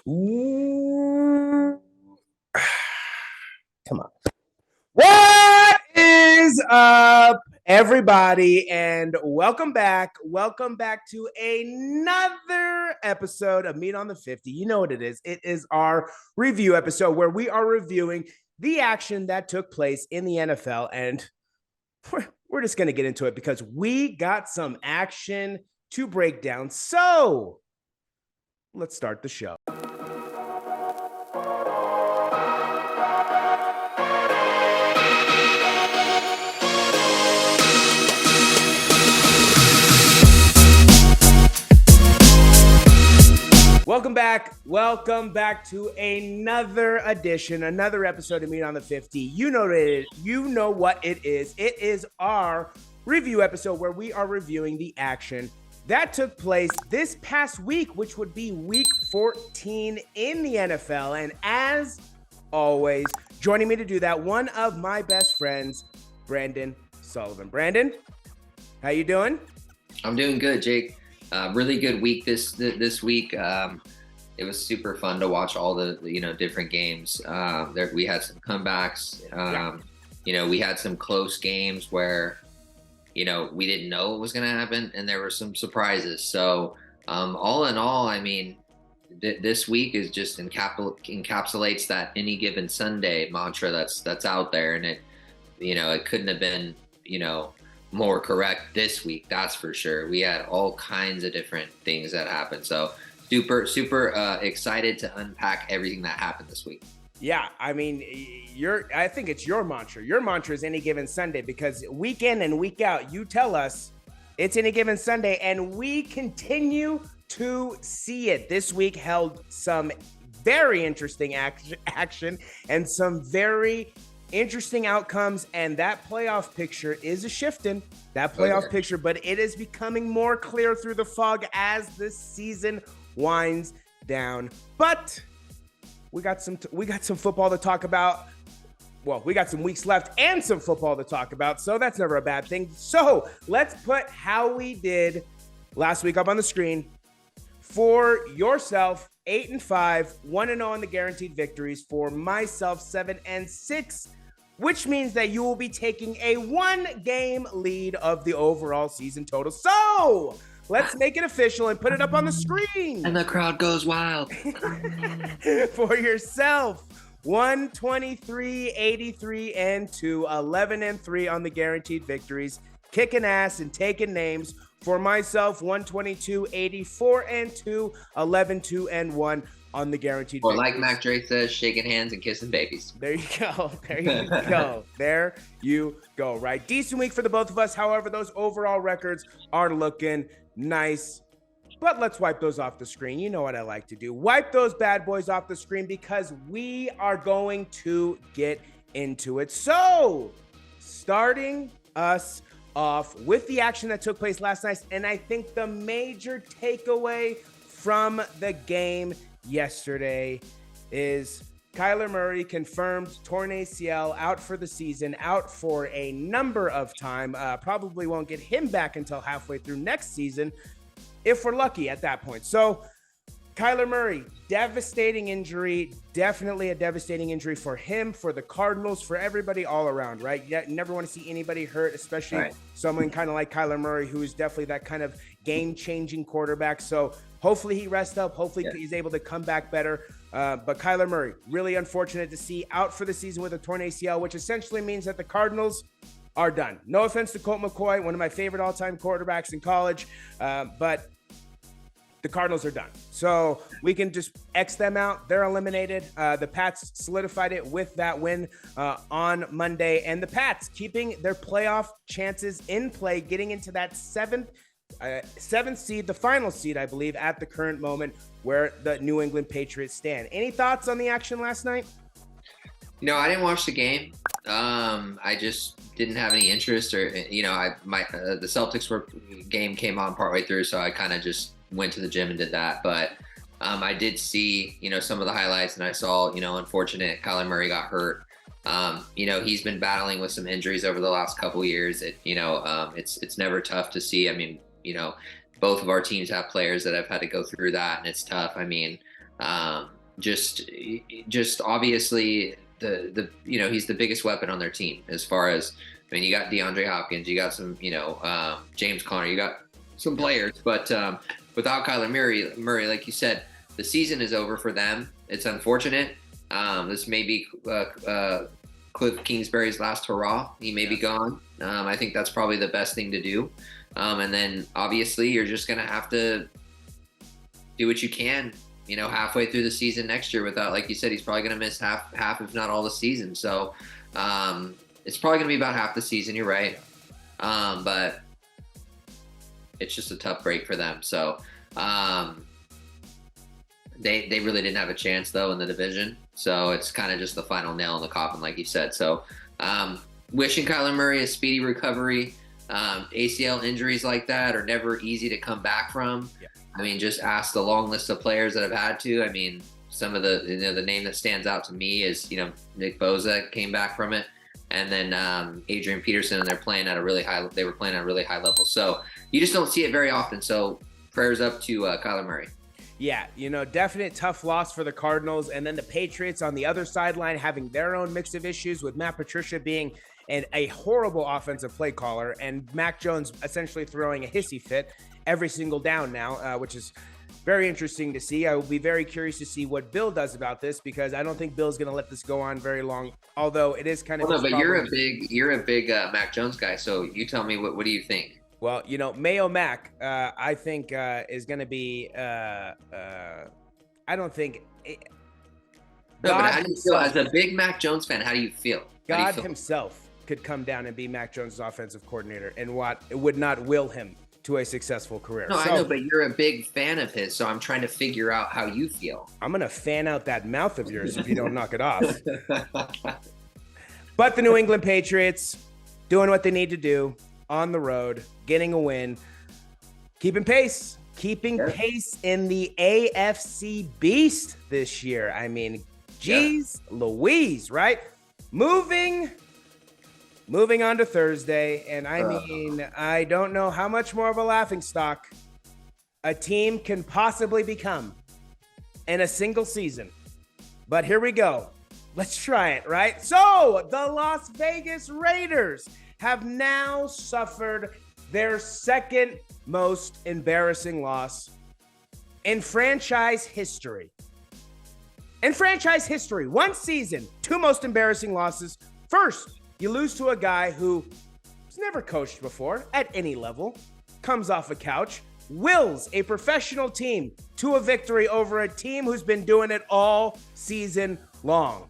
Ooh. Come on. What is up, everybody? And welcome back. Welcome back to another episode of Meat on the 50. You know what it is. It is our review episode where we are reviewing the action that took place in the NFL. And we're just going to get into it because we got some action to break down. So let's start the show. Welcome back. Welcome back to another edition, another episode of Meat on the 50. You know what it is. It is our review episode where we are reviewing the action that took place this past week, which would be week 14 in the NFL. And as always, joining me to do that, one of my best friends, Brandon Sullivan. Brandon, how you doing? I'm doing good, Jake. Really good week this week. It was super fun to watch all the different games. We had some comebacks. We had some close games where we didn't know what was going to happen, and there were some surprises. So all in all, I mean, this week is just encapsulates that any given Sunday mantra that's out there, and it couldn't have been more correct this week, that's for sure. We had all kinds of different things that happened. So super excited to unpack everything that happened this week. Yeah, I mean, I think it's your mantra. Your mantra is any given Sunday, because week in and week out, you tell us it's any given Sunday, and we continue to see it. This week held some very interesting action and some very interesting outcomes, and that playoff picture is a shifting. That playoff picture, but it is becoming more clear through the fog as this season winds down. But we got some football to talk about. Well, we got some weeks left and some football to talk about, so that's never a bad thing. So let's put how we did last week up on the screen for yourself. 8-5, 1-0 on the guaranteed victories. For myself, 7-6. Which means that you will be taking a 1-game lead of the overall season total. So let's make it official and put it up on the screen. And the crowd goes wild. For yourself, 123, 83, and 2, 11-3 on the guaranteed victories, kicking ass and taking names. For myself, 122, 84, and 2, 11-2, and 1 on the guaranteed. Or like Mac Dre says, shaking hands and kissing babies. There you go. There you go. There you go. Right. Decent week for the both of us. However, those overall records are looking nice. But let's wipe those off the screen. You know what I like to do. Wipe those bad boys off the screen because we are going to get into it. So, starting us off with the action that took place last night, and I think the major takeaway from the game yesterday is Kyler Murray confirmed torn ACL, out for the season, out for a number of time. Probably won't get him back until halfway through next season, if we're lucky at that point. So Kyler Murray, devastating injury, definitely a devastating injury for him, for the Cardinals, for everybody all around, right? You never want to see anybody hurt, especially someone kind of like Kyler Murray, who is definitely that kind of game-changing quarterback. So hopefully he rests up. Hopefully he's able to come back better. But Kyler Murray, really unfortunate to see out for the season with a torn ACL, which essentially means that the Cardinals are done. No offense to Colt McCoy, one of my favorite all-time quarterbacks in college, but the Cardinals are done. So we can just X them out. They're eliminated. The Pats solidified it with that win on Monday. And the Pats keeping their playoff chances in play, getting into that seventh seed, the final seed, I believe, at the current moment where the New England Patriots stand. Any thoughts on the action last night? I didn't watch the game. I just didn't have any interest, or the Celtics game came on partway through, so I kind of just went to the gym and did that. But I did see, some of the highlights, and I saw, unfortunate Kyler Murray got hurt. He's been battling with some injuries over the last couple of years. It's never tough to see. I mean, both of our teams have players that have had to go through that, and it's tough. I mean, just obviously he's the biggest weapon on their team as far as, I mean, you got DeAndre Hopkins, you got some, James Conner, you got some players, but without Kyler Murray, like you said, the season is over for them. It's unfortunate. This may be Cliff Kingsbury's last hurrah. He may be gone. I think that's probably the best thing to do. And then obviously you're just going to have to do what you can, halfway through the season next year without, like you said, he's probably going to miss half, if not all the season. So it's probably going to be about half the season. You're right. But it's just a tough break for them. So they really didn't have a chance though in the division. So it's kind of just the final nail in the coffin, like you said. So wishing Kyler Murray a speedy recovery. ACL injuries like that are never easy to come back from. Yeah. I mean, just ask the long list of players that have had to. I mean, some of the name that stands out to me is, Nick Bosa came back from it. And then Adrian Peterson, and they were playing at a really high level. So you just don't see it very often. So prayers up to Kyler Murray. Yeah, definite tough loss for the Cardinals. And then the Patriots on the other sideline having their own mix of issues with Matt Patricia being a horrible offensive play caller and Mac Jones essentially throwing a hissy fit every single down now, which is very interesting to see. I will be very curious to see what Bill does about this, because I don't think Bill's going to let this go on very long, although it is kind of... Well, no, but you're a big Mac Jones guy, so you tell me, what do you think? Well, Mayo Mac, I think is going to be, I don't think... No, but how do you feel? As a big Mac Jones fan, how do you feel? God himself could come down and be Mac Jones' offensive coordinator, and it would not will him to a successful career. No, I know, but you're a big fan of his, so I'm trying to figure out how you feel. I'm going to fan out that mouth of yours if you don't knock it off. But the New England Patriots doing what they need to do on the road, getting a win, keeping pace in the AFC Beast this year. I mean, geez, Louise, right? Moving on to Thursday, and I don't know how much more of a laughingstock a team can possibly become in a single season. But here we go. Let's try it, right? So the Las Vegas Raiders have now suffered their second most embarrassing loss in franchise history. One season, two most embarrassing losses. First, you lose to a guy who's never coached before at any level, comes off a couch, wills a professional team to a victory over a team who's been doing it all season long.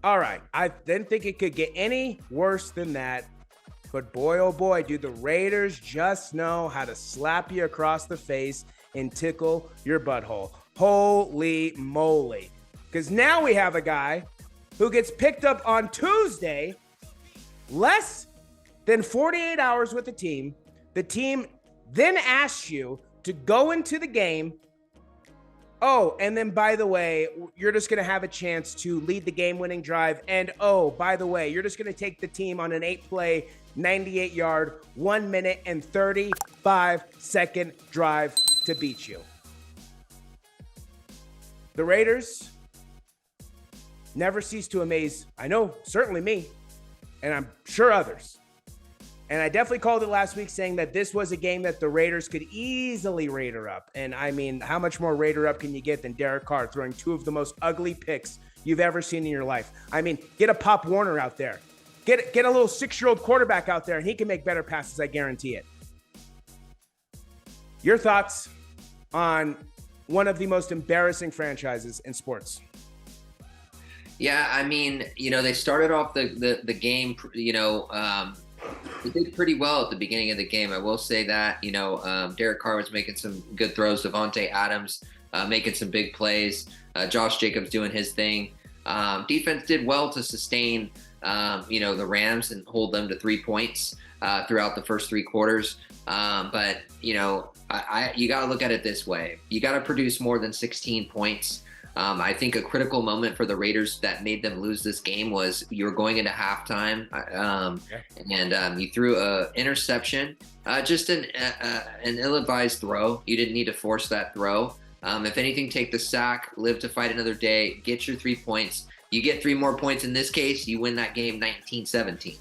All right, I didn't think it could get any worse than that, but boy, oh boy, do the Raiders just know how to slap you across the face and tickle your butthole. Holy moly. Because now we have a guy who gets picked up on Tuesday, less than 48 hours with the team. The team then asks you to go into the game. Oh, and then by the way, you're just going to have a chance to lead the game-winning drive. And oh, by the way, you're just going to take the team on an 8-play, 98-yard, 1 minute and 35-second drive to beat you. The Raiders never cease to amaze, I know, certainly me, and I'm sure others. And I definitely called it last week saying that this was a game that the Raiders could easily Raider up. And I mean, how much more Raider up can you get than Derek Carr throwing two of the most ugly picks you've ever seen in your life? I mean, get a Pop Warner out there. Get a little 6-year-old quarterback out there, and he can make better passes, I guarantee it. Your thoughts on one of the most embarrassing franchises in sports? Yeah, I mean, they started off the game, they did pretty well at the beginning of the game. I will say that, Derek Carr was making some good throws. Devontae Adams making some big plays. Josh Jacobs doing his thing. Defense did well to sustain, the Rams and hold them to 3 points throughout the first 3 quarters. But you got to look at it this way. You got to produce more than 16 points I think a critical moment for the Raiders that made them lose this game was you were going into halftime, and you threw a interception, just an ill-advised throw. You didn't need to force that throw. If anything, take the sack, live to fight another day, get your 3 points. You get 3 more points in this case, you win that game 19-17.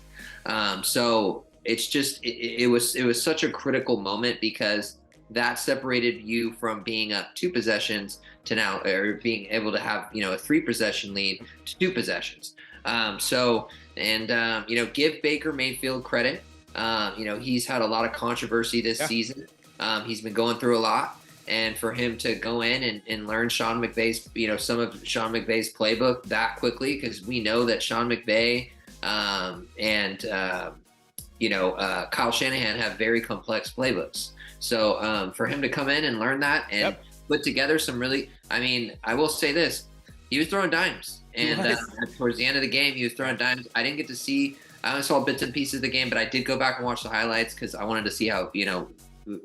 So it's just it was such a critical moment because that separated you from being up 2 possessions to now, or being able to have, a 3 possession lead to 2 possessions. Give Baker Mayfield credit. He's had a lot of controversy this season. He's been going through a lot. And for him to go in and learn Sean McVay's, some of Sean McVay's playbook that quickly, because we know that Sean McVay Kyle Shanahan have very complex playbooks. So for him to come in and learn that and put together some really, I will say this, he was throwing dimes. And towards the end of the game, he was throwing dimes. I didn't get to see, I only saw bits and pieces of the game, but I did go back and watch the highlights because I wanted to see how,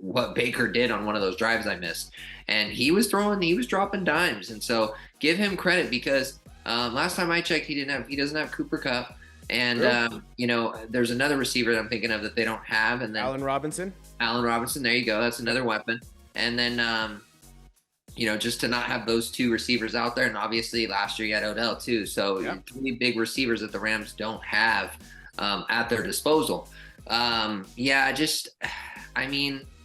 what Baker did on one of those drives I missed. And he was dropping dimes. And so give him credit because last time I checked, he doesn't have Cooper Kupp. And, there's another receiver that I'm thinking of that they don't have. And then Allen Robinson, there you go. That's another weapon. And then, just to not have those 2 receivers out there. And obviously last year you had Odell too. So 3 big receivers that the Rams don't have at their disposal.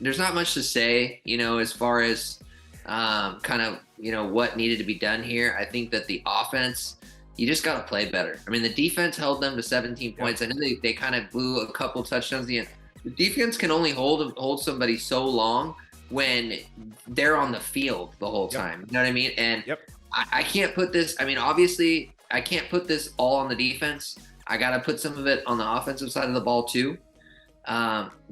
There's not much to say, as far as what needed to be done here. I think that the offense, you just got to play better. The defense held them to 17 points. I know they kind of blew a couple touchdowns. The defense can only hold somebody so long when they're on the field the whole time. You know what I mean? And I can't put this, obviously I can't put this all on the defense. I got to put some of it on the offensive side of the ball too.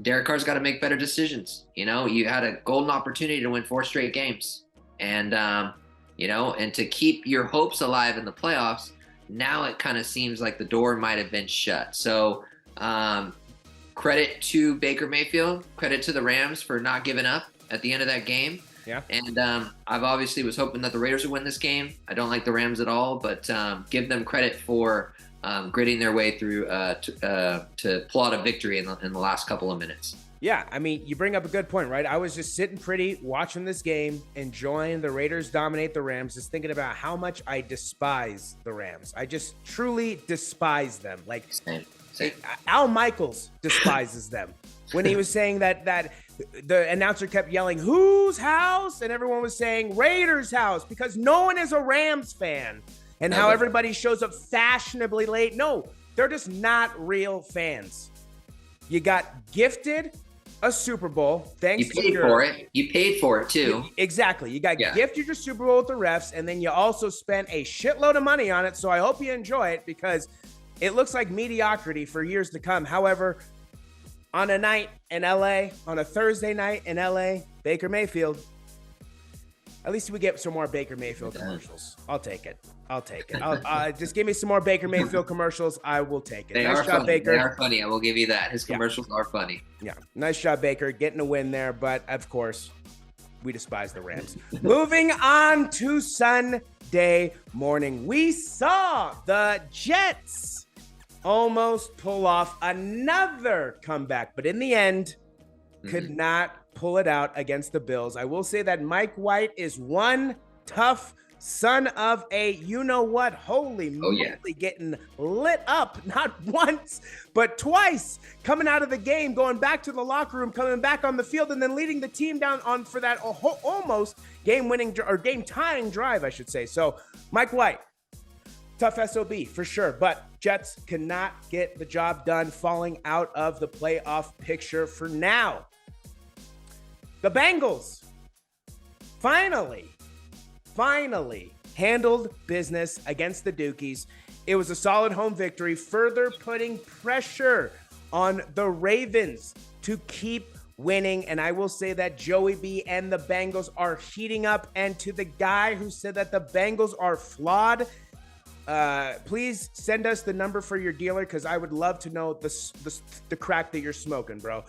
Derek Carr's got to make better decisions. You had a golden opportunity to win 4 straight games, and and to keep your hopes alive in the playoffs. Now it kind of seems like the door might have been shut. So credit to Baker Mayfield, credit to the Rams for not giving up at the end of that game. Yeah. And I've obviously was hoping that the Raiders would win this game. I don't like the Rams at all, but give them credit for gritting their way through to pull out a victory in the last couple of minutes. Yeah, you bring up a good point, right? I was just sitting pretty, watching this game, enjoying the Raiders dominate the Rams, just thinking about how much I despise the Rams. I just truly despise them. Same. Al Michaels despises them. When he was saying that the announcer kept yelling, "Whose house?" and everyone was saying Raiders house because no one is a Rams fan. And how everybody shows up fashionably late. No, they're just not real fans. You got gifted a Super Bowl. Thanks you paid for it. You paid for it too. Exactly. You got gifted your Super Bowl with the refs, and then you also spent a shitload of money on it. So I hope you enjoy it because it looks like mediocrity for years to come. However, on a night in LA, on a Thursday night in LA, Baker Mayfield, at least we get some more Baker Mayfield commercials. I'll take it. I'll just give me some more Baker Mayfield commercials. I will take it. Nice job, Baker. They are funny. I will give you that. His commercials are funny. Yeah. Nice job, Baker, getting a win there. But of course, we despise the Rams. Moving on to Sunday morning. We saw the Jets almost pull off another comeback, but in the end, could not pull it out against the Bills. I will say that Mike White is one tough son of a you-know-what. Holy moly, getting lit up, not once, but twice, coming out of the game, going back to the locker room, coming back on the field, and then leading the team down on for that almost game-winning or game-tying drive, I should say. So, Mike White, tough SOB for sure, but Jets cannot get the job done, falling out of the playoff picture for now. The Bengals finally handled business against the Dukies. It was a solid home victory, further putting pressure on the Ravens to keep winning. And I will say that Joey B and the Bengals are heating up. And to the guy who said that the Bengals are flawed, please send us the number for your dealer because I would love to know the crack that you're smoking, bro.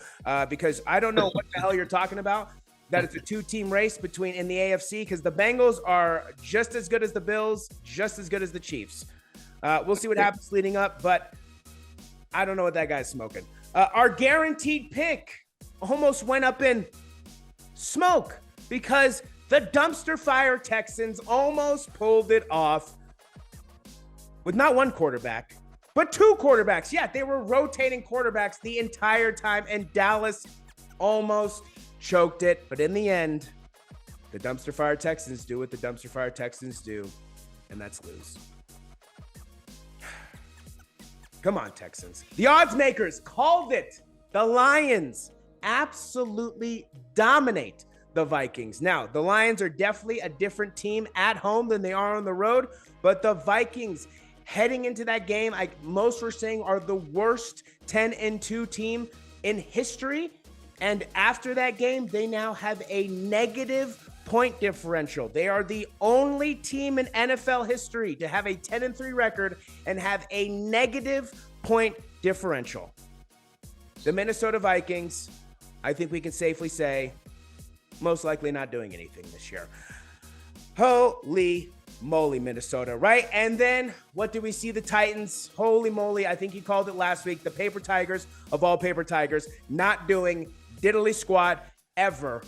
Because I don't know what the hell you're talking about. that it's a two-team race between in the AFC because the Bengals are just as good as the Bills, just as good as the Chiefs. We'll see what happens leading up, but I don't know what that guy's smoking. Our guaranteed pick almost went up in smoke because the dumpster fire Texans almost pulled it off with not one quarterback, but two quarterbacks. Yeah, they were rotating quarterbacks the entire time, and Dallas almost choked it. But in the end, the dumpster fire Texans do what the dumpster fire Texans do, and that's lose. Come on, Texans. The odds makers called it. The Lions absolutely dominate the Vikings. Now, the Lions are definitely a different team at home than they are on the road, but the Vikings heading into that game, most were saying are the worst 10-2 team in history. And after that game, they now have a negative point differential. They are the only team in NFL history to have a 10-3 record and have a negative point differential. The Minnesota Vikings, I think we can safely say, most likely not doing anything this year. Holy moly, Minnesota, right? And then what do we see? The Titans, holy moly, I think he called it last week, the paper tigers of all paper tigers, not doing diddly squat ever.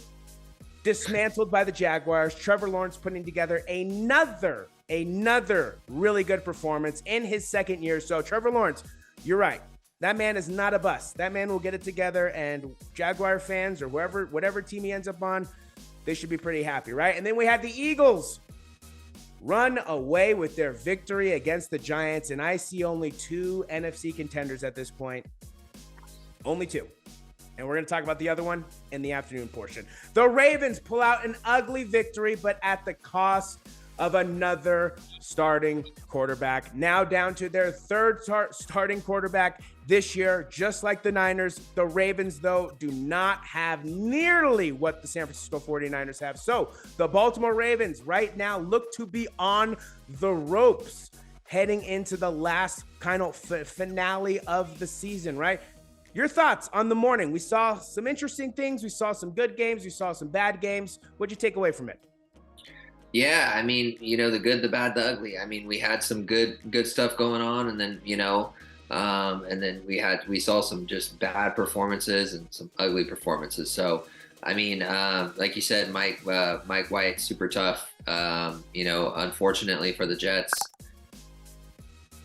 Dismantled by the Jaguars. Trevor Lawrence putting together another really good performance in his second year. So Trevor Lawrence, you're right. That man is not a bust. That man will get it together, and Jaguar fans or whatever team he ends up on, they should be pretty happy, right? And then we had the Eagles run away with their victory against the Giants, and I see only two NFC contenders at this point. Only two. And we're going to talk about the other one in the afternoon portion. The Ravens pull out an ugly victory, but at the cost of another starting quarterback. Now down to their third starting quarterback this year, just like the Niners. The Ravens, though, do not have nearly what the San Francisco 49ers have. So the Baltimore Ravens right now look to be on the ropes heading into the last kind of finale of the season, right? Your thoughts on the morning? We saw some interesting things. We saw some good games. We saw some bad games. What'd you take away from it? Yeah, I mean, the good, the bad, the ugly. I mean, we had some good stuff going on, and then and then we saw some just bad performances and some ugly performances. So, I mean, like you said, Mike White, super tough. Unfortunately for the Jets,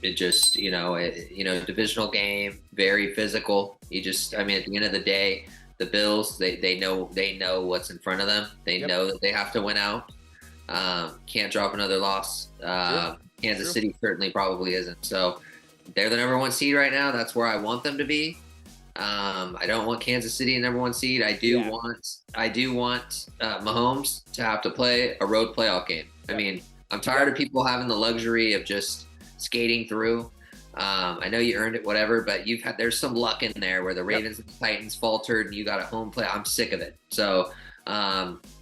it just divisional game, very physical. At the end of the day, the Bills, they know what's in front of them. They know that they have to win out. Can't drop another loss. Kansas City certainly probably isn't. So they're the number one seed right now. That's where I want them to be. I don't want Kansas City in number one seed. I do want Mahomes to have to play a road playoff game. I mean, I'm tired of people having the luxury of just skating through. I know you earned it, whatever, but there's some luck in there where the Ravens and the Titans faltered and you got a home play. I'm sick of it. So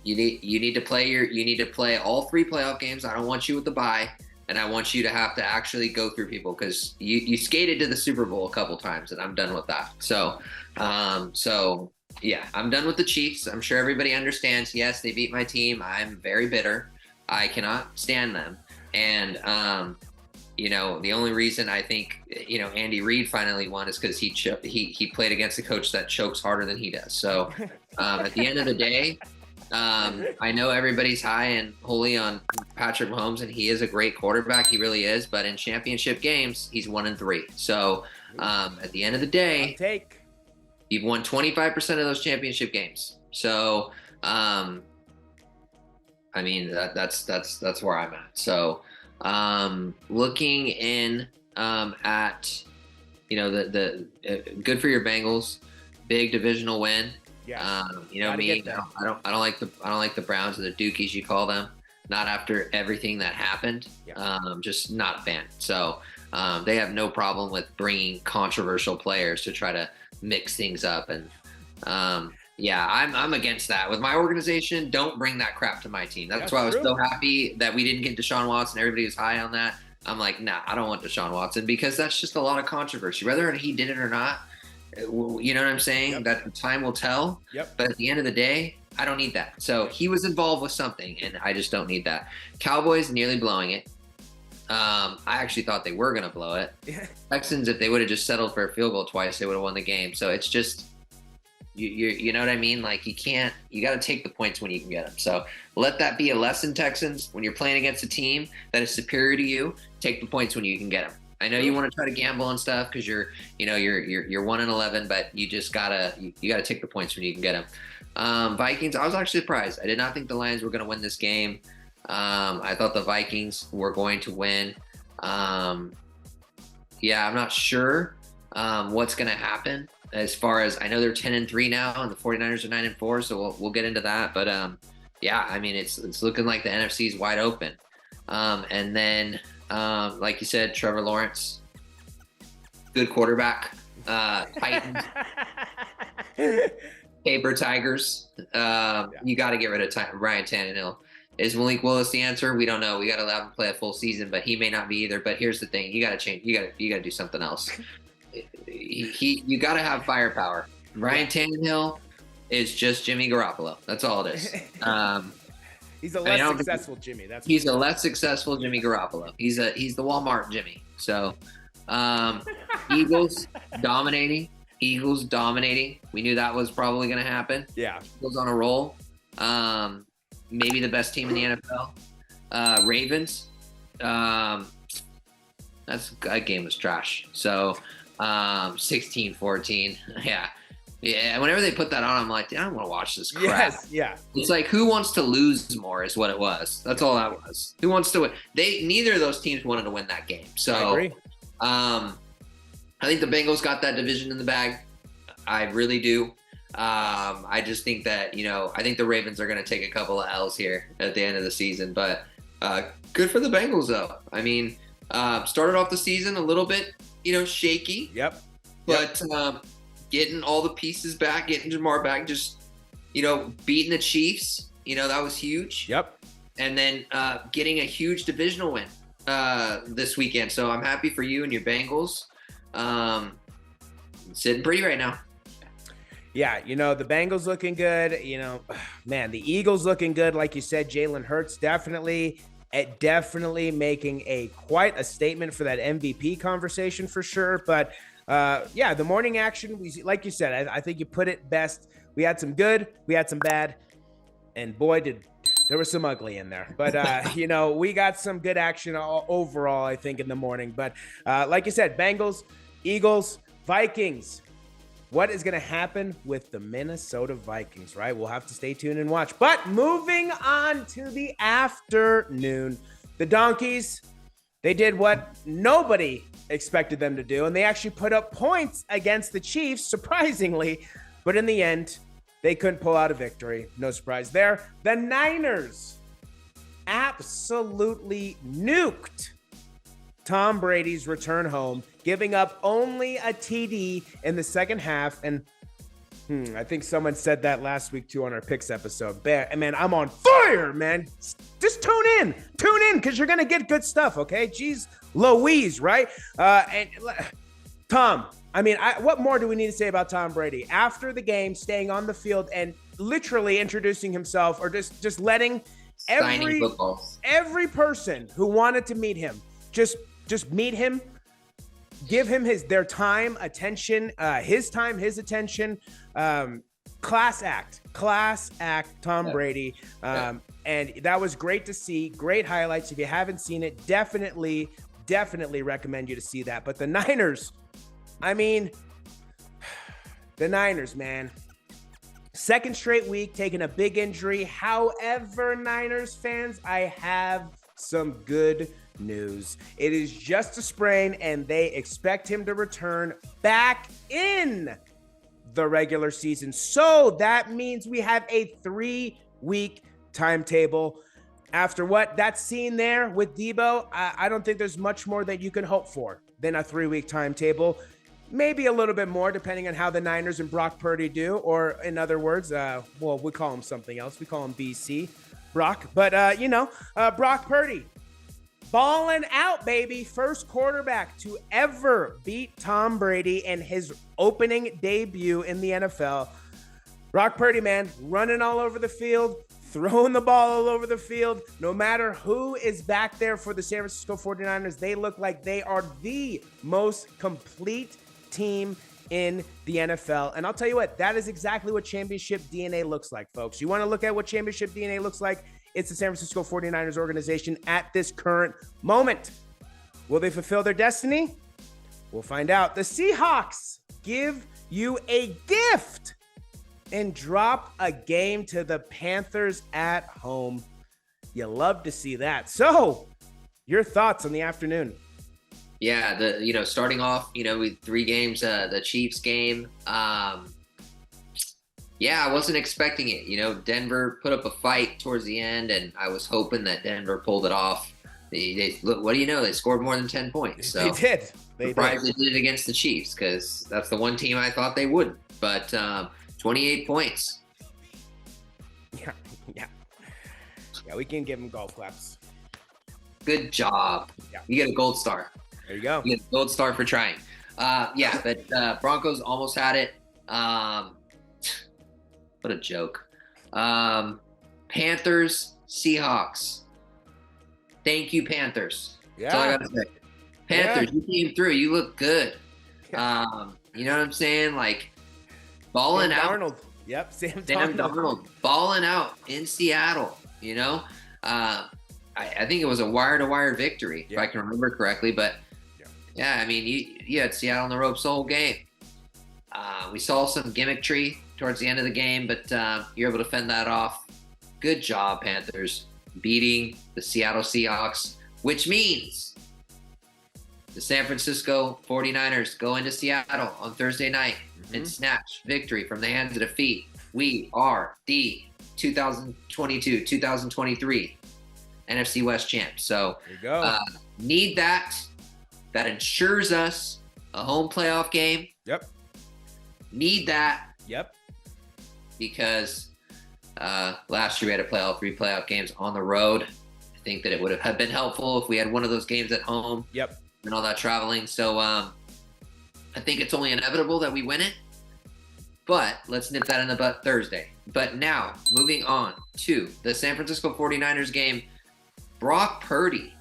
you need to play all three playoff games. I don't want you with the bye, and I want you to have to actually go through people because you skated to the Super Bowl a couple times, and I'm done with that. So yeah, I'm done with the Chiefs. I'm sure everybody understands. Yes, they beat my team. I'm very bitter. I cannot stand them. And the only reason I think Andy Reid finally won is because he played against a coach that chokes harder than he does. So at the end of the day, I know everybody's high and holy on Patrick Mahomes, and he is a great quarterback. He really is. But in championship games, he's 1-3. So at the end of the day, you've won 25% of those championship games. So that's where I'm at. So looking in at the good for your Bengals, big divisional win. Yeah. I don't like the Browns or the Dukies you call them. Not after everything that happened. Yeah. Just not a fan. So they have no problem with bringing controversial players to try to mix things up. And I'm against that. With my organization, don't bring that crap to my team. That's why I was so happy that we didn't get Deshaun Watson. Everybody was high on that. I'm like, nah, I don't want Deshaun Watson because that's just a lot of controversy. Whether he did it or not, you know what I'm saying? Yep. That time will tell. Yep. But at the end of the day, I don't need that. So he was involved with something, and I just don't need that. Cowboys nearly blowing it. I actually thought they were going to blow it. Texans, if they would have just settled for a field goal twice, they would have won the game. So it's just, you know what I mean? Like, you got to take the points when you can get them. So let that be a lesson, Texans. When you're playing against a team that is superior to you, take the points when you can get them. I know you want to try to gamble and stuff because you're 1-11, but you just gotta take the points when you can get them. Vikings, I was actually surprised. I did not think the Lions were going to win this game. I thought the Vikings were going to win. I'm not sure what's going to happen as far as I know they're 10-3 now, and the 49ers are 9-4. So we'll get into that. But I mean it's looking like the NFC is wide open. And then like you said, Trevor Lawrence, good quarterback. Titans. Paper Tigers. You got to get rid of Ryan Tannehill. Is Malik Willis the answer? We don't know. We got to allow him to play a full season, but he may not be either. But here's the thing: you got to change. You got to do something else. You got to have firepower. Ryan Tannehill is just Jimmy Garoppolo. That's all it is. He's a less successful Jimmy. He's a less successful Jimmy Garoppolo. He's the Walmart Jimmy. So, Eagles dominating. We knew that was probably going to happen. Yeah. Eagles on a roll. Maybe the best team in the NFL. Ravens. That game was trash. So 16-14. Yeah. Whenever they put that on, I'm like, I don't want to watch this crap. Yes. Yeah. It's like, who wants to lose more is what it was. That's all that was. Who wants to win? Neither of those teams wanted to win that game. So I agree. I think the Bengals got that division in the bag. I really do. I just think that, I think the Ravens are going to take a couple of L's here at the end of the season, but good for the Bengals though. I mean, started off the season a little bit, shaky. Yep. But getting all the pieces back, getting Jamar back, just, beating the Chiefs, that was huge. Yep. And then getting a huge divisional win this weekend. So I'm happy for you and your Bengals. Sitting pretty right now. Yeah, the Bengals looking good. Man, the Eagles looking good. Like you said, Jalen Hurts definitely making quite a statement for that MVP conversation for sure. But the morning action, like you said, I think you put it best. We had some good, we had some bad, and boy, there was some ugly in there. But, we got some good action overall, I think, in the morning. But like you said, Bengals, Eagles, Vikings. What is going to happen with the Minnesota Vikings, right? We'll have to stay tuned and watch. But moving on to the afternoon, the Donkeys, they did what nobody expected them to do, and they actually put up points against the Chiefs, surprisingly. But in the end, they couldn't pull out a victory. No surprise there. The Niners absolutely nuked Tom Brady's return home, giving up only a TD in the second half. And I think someone said that last week too on our picks episode. Man, I'm on fire, man. Just tune in because you're going to get good stuff, okay? Jeez Louise, right? And Tom, what more do we need to say about Tom Brady? After the game, staying on the field and literally introducing himself, or just letting every person who wanted to meet him, just meet him, give him their time, attention, his time, his attention. Class act, Tom Brady. And that was great to see. Great highlights. If you haven't seen it, definitely recommend you to see that. But the Niners, man. Second straight week, taking a big injury. However, Niners fans, I have some good news. It is just a sprain, and they expect him to return back in the regular season. So that means we have a 3-week timetable. After what that's seen there with Debo, I don't think there's much more that you can hope for than a 3-week timetable. Maybe a little bit more, depending on how the Niners and Brock Purdy do, or in other words, we call him something else. We call him BC, Brock. But, Brock Purdy, balling out, baby. First quarterback to ever beat Tom Brady in his opening debut in the NFL. Brock Purdy, man, running all over the field, throwing the ball all over the field. No matter who is back there for the San Francisco 49ers, they look like they are the most complete team in the NFL. And I'll tell you what, that is exactly what championship DNA looks like, folks. You want to look at what championship DNA looks like? It's the San Francisco 49ers organization at this current moment. Will they fulfill their destiny? We'll find out. The Seahawks give you a gift and drop a game to the Panthers at home. You love to see that. So, your thoughts on the afternoon? Yeah, starting off, with 3 games, the Chiefs game. Yeah, I wasn't expecting it. Denver put up a fight towards the end, and I was hoping that Denver pulled it off. They look. What do you know? They scored more than 10 points. So they did. Surprised they did it against the Chiefs, because that's the one team I thought they wouldn't. But 28 points. Yeah, we can give them golf claps. Good job. Yeah. You get a gold star. There you go. You get a gold star for trying. But Broncos almost had it. What a joke. Panthers, Seahawks. Thank you, Panthers. Yeah. That's all I got to say. Panthers, you came through. You look good. You know what I'm saying? Like, balling Sam out. Darnold. Yep, Sam Darnold balling out in Seattle. I think it was a wire-to-wire victory, if I can remember correctly. But yeah, I mean, you had Seattle on the ropes the whole game. We saw some gimmickry towards the end of the game, but you're able to fend that off. Good job, Panthers, beating the Seattle Seahawks, which means the San Francisco 49ers go into Seattle on Thursday night and snatch victory from the hands of defeat. We are the 2022-2023 NFC West champs. So there you go. Need that. That ensures us a home playoff game. Yep. Need that. Yep. Because last year we had to play all 3 playoff games on the road. I think that it would have been helpful if we had one of those games at home. Yep. And all that traveling. So I think it's only inevitable that we win it. But let's nip that in the butt Thursday. But now, moving on to the San Francisco 49ers game. Brock Purdy.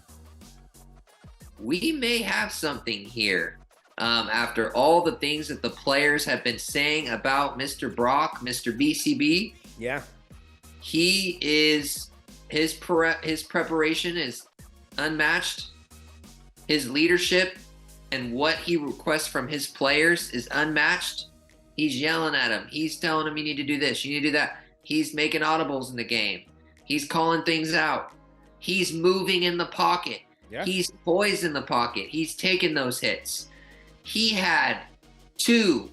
We may have something here after all the things that the players have been saying about Mr. Brock, Mr. BCB. Yeah. He is, his preparation is unmatched. His leadership and what he requests from his players is unmatched. He's yelling at him. He's telling him, you need to do this, you need to do that. He's making audibles in the game. He's calling things out. He's moving in the pocket. Yeah. He's poised in the pocket. He's taking those hits. He had 2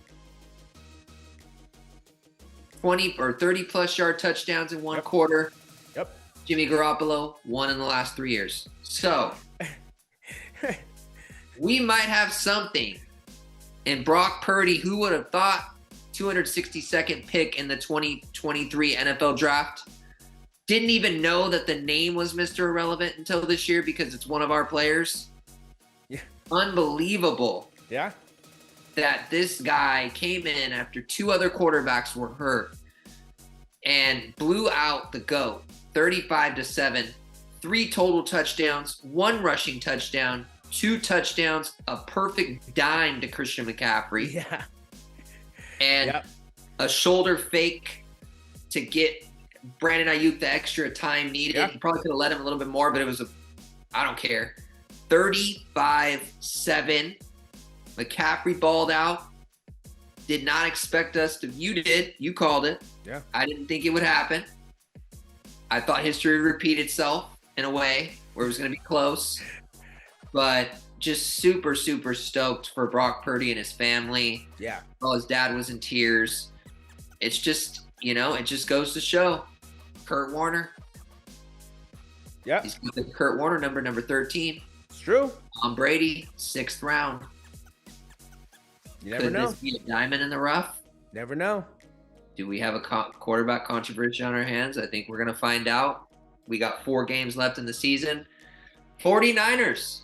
20 or 30 plus yard touchdowns in one quarter. Yep. Jimmy Garoppolo, 1 in the last 3 years. So we might have something. And Brock Purdy, who would have thought, 262nd pick in the 2023 NFL draft, didn't even know that the name was Mr. Irrelevant until this year because it's one of our players. Yeah. Unbelievable. Yeah. That this guy came in after 2 other quarterbacks were hurt and blew out the GOAT 35-7, 3 total touchdowns, 1 rushing touchdown, 2 touchdowns, a perfect dime to Christian McCaffrey. Yeah. And a shoulder fake to get Brandon Ayuk the extra time needed. Yeah. He probably could have let him a little bit more, but it was I don't care. 35-7. McCaffrey balled out. Did not expect us to. You did. You called it. Yeah. I didn't think it would happen. I thought history would repeat itself in a way where it was going to be close. But just super, super stoked for Brock Purdy and his family. Yeah. Well, his dad was in tears. It's just, it just goes to show. Kurt Warner. Yeah. He's got the Kurt Warner number 13. It's true. Tom Brady, 6th round. You never Could know. this be a diamond in the rough? Never know. Do we have a quarterback controversy on our hands? I think we're going to find out. We got 4 games left in the season. 49ers.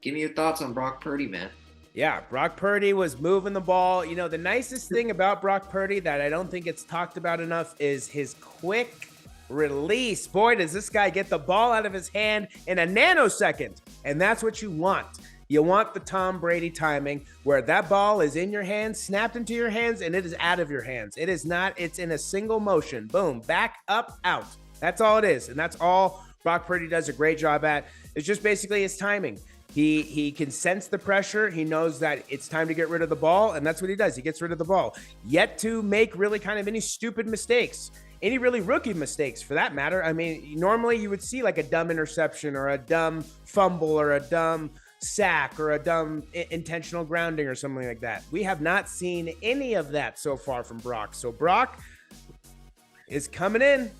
Give me your thoughts on Brock Purdy, man. Yeah, Brock Purdy was moving the ball. You know, the nicest thing about Brock Purdy that I don't think it's talked about enough is his quick release. Boy, does this guy get the ball out of his hand in a nanosecond. And that's what you want. You want the Tom Brady timing where that ball is in your hands, snapped into your hands, and it is out of your hands. It is not, it's in a single motion. Boom, back, up, out. That's all it is. And that's all Brock Purdy does a great job at. It's just basically his timing. He can sense the pressure. He knows that it's time to get rid of the ball, and that's what he does. He gets rid of the ball. Yet to make really kind of any stupid mistakes, any really rookie mistakes for that matter. I mean, normally you would see like a dumb interception or a dumb fumble or a dumb sack or a dumb intentional grounding or something like that. We have not seen any of that so far from Brock. So Brock is coming in,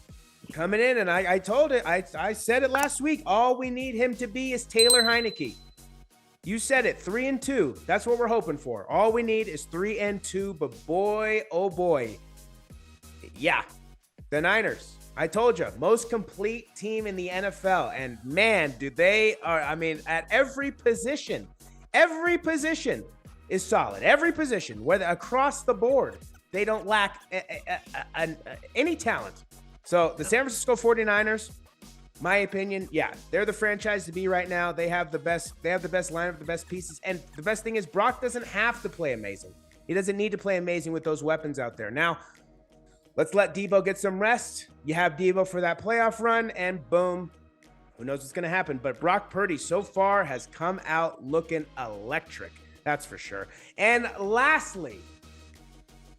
and I told it. I said it last week. All we need him to be is Taylor Heineke. You said it, 3-2. That's what we're hoping for. All we need is 3-2, but boy, oh boy. Yeah, the Niners. I told you, most complete team in the NFL. And man, do they are, I mean, at every position is solid. Every position, whether across the board, they don't lack any talent. So the San Francisco 49ers, my opinion, yeah, they're the franchise to be right now. They have the best lineup, the best pieces. And the best thing is Brock doesn't have to play amazing. He doesn't need to play amazing with those weapons out there. Now, let's let Debo get some rest. You have Debo for that playoff run, and boom, who knows what's going to happen. But Brock Purdy so far has come out looking electric. That's for sure. And lastly,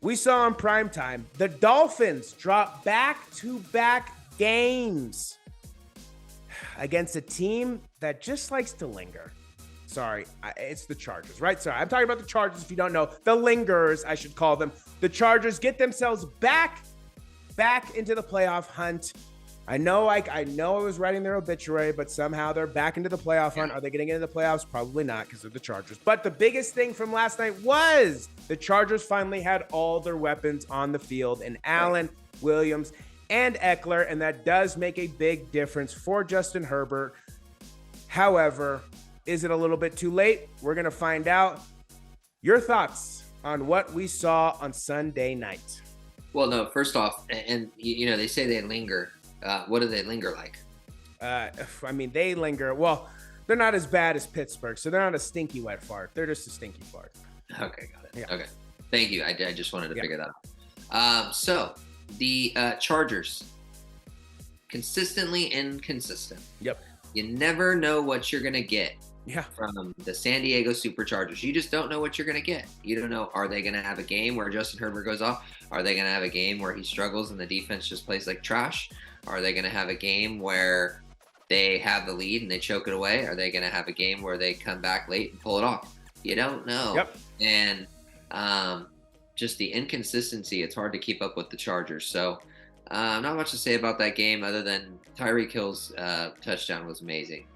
we saw on primetime, the Dolphins drop back-to-back games against a team that just likes to linger. Sorry, it's the Chargers, right? Sorry, I'm talking about the Chargers if you don't know. The lingerers, I should call them. The Chargers get themselves back into the playoff hunt. I know I was writing their obituary, but somehow they're back into the playoff hunt. Are they getting into the playoffs? Probably not because of the Chargers. But the biggest thing from last night was the Chargers finally had all their weapons on the field, and Allen, Williams, and Eckler, and that does make a big difference for Justin Herbert. However, is it a little bit too late? We're going to find out. Your thoughts on what we saw on Sunday night? Well, no, first off, and you know, they say they linger. What do they linger like? I mean, they linger. Well, they're not as bad as Pittsburgh, so they're not a stinky wet fart. They're just a stinky fart. Okay, got it. Yeah. Okay. Thank you. I just wanted to figure that out. So the Chargers, consistently inconsistent. Yep. You never know what you're going to get from the San Diego Superchargers. You just don't know what you're going to get. You don't know, are they going to have a game where Justin Herbert goes off? Are they going to have a game where he struggles and the defense just plays like trash? Are they going to have a game where they have the lead and they choke it away? Are they going to have a game where they come back late and pull it off? You don't know. Yep. And just the inconsistency, it's hard to keep up with the Chargers. So not much to say about that game other than Tyreek Hill's touchdown was amazing.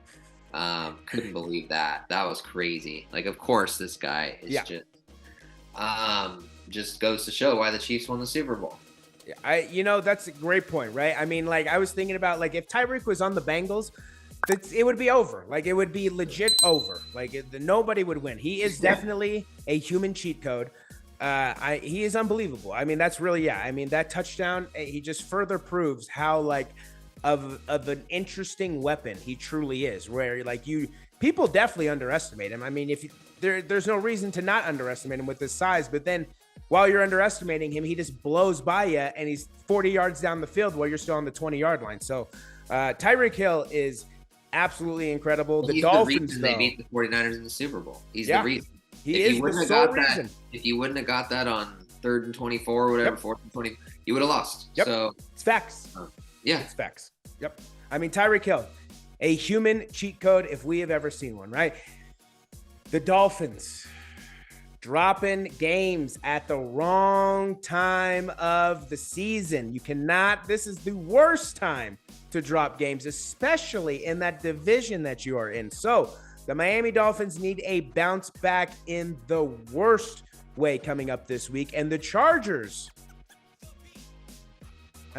Couldn't believe that. That was crazy. Like, of course, this guy is just goes to show why the Chiefs won the Super Bowl. That's a great point, right? I mean, like, I was thinking about, like, if Tyreek was on the Bengals, it would be over. Like, it would be legit over. Like, nobody would win. He is definitely a human cheat code. He is unbelievable. I mean, that's really, I mean, that touchdown, he just further proves how, like, of an interesting weapon he truly is, where, like, people definitely underestimate him. I mean, there's no reason to not underestimate him with his size, but then while you're underestimating him, he just blows by you and he's 40 yards down the field while you're still on the 20-yard line. So Tyreek Hill is absolutely incredible. The Dolphins, they beat the 49ers in the Super Bowl. He's the reason. He is the sole reason. If you wouldn't have got that on 3rd and 24 or whatever, 4th and 20, you would have lost. Yep. So it's facts. It's facts. Yep. I mean, Tyreek Hill, a human cheat code if we have ever seen one, right? The Dolphins dropping games at the wrong time of the season. This is the worst time to drop games, especially in that division that you are in. So the Miami Dolphins need a bounce back in the worst way coming up this week. And the Chargers,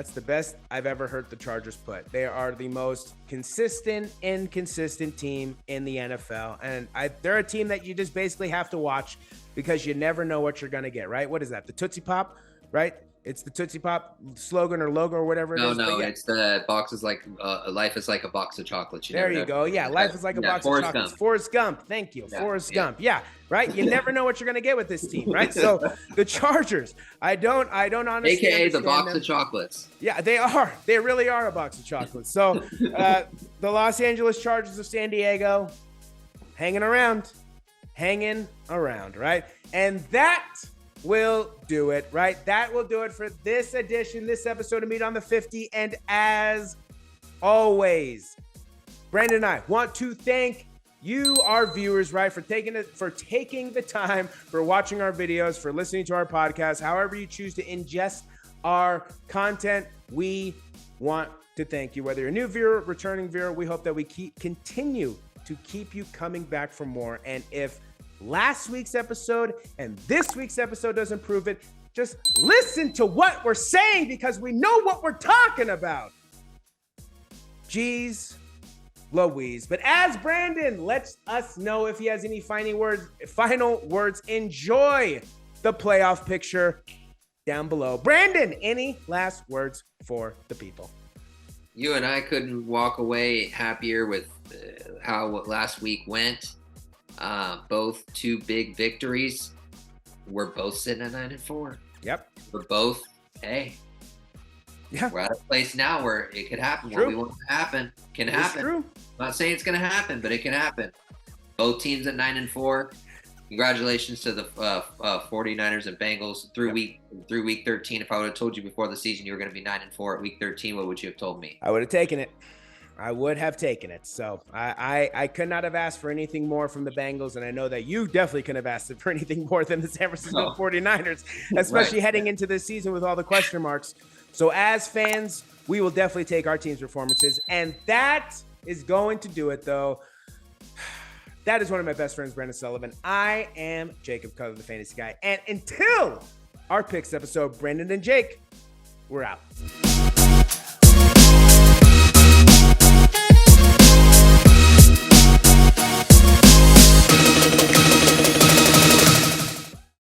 That's the best I've ever heard the Chargers put. They are the most consistent, inconsistent team in the NFL. And they're a team that you just basically have to watch because you never know what you're going to get, right? What is that? The Tootsie Pop, right? It's the Tootsie Pop slogan or logo or whatever it is. No, it's the box is like life is like a box of chocolates. There you go. Yeah, life is like a box of chocolates. Forrest Gump. Thank you. Forrest Gump. Yeah, right? You never know what you're going to get with this team, right? So the Chargers, I don't honestly AKA the box them. of chocolates. Yeah, they are. They really are a box of chocolates. So the Los Angeles Chargers of San Diego hanging around, right? And that will do it, right? That will do it for this episode of Meat on the 50. And as always, Brandon and I want to thank you, our viewers, right, for taking the time, for watching our videos, for listening to our podcast, however you choose to ingest our content. We want to thank you. Whether you're a new viewer, returning viewer, we hope that we continue to keep you coming back for more. And if last week's episode and this week's episode doesn't prove it, just listen to what we're saying because we know what we're talking about. Jeez Louise. But as Brandon lets us know if he has any final words, enjoy the playoff picture down below. Brandon, any last words for the people? You and I couldn't walk away happier with how last week went. Both two big victories. We're both sitting at 9-4. Yep. We're both, we're at a place now where it could happen. What we want to happen can happen. True. I'm not saying it's going to happen, but it can happen. Both teams at 9-4. Congratulations to the 49ers and Bengals through week 13. If I would have told you before the season you were going to be 9-4 at week 13, what would you have told me? I would have taken it. So I could not have asked for anything more from the Bengals, and I know that you definitely couldn't have asked for anything more than the San Francisco 49ers, especially heading into this season with all the question marks. So as fans, we will definitely take our team's performances, and that is going to do it, though. That is one of my best friends, Brandon Sullivan. I am Jacob Cutler, the Fantasy Guy, and until our picks episode, Brandon and Jake, we're out.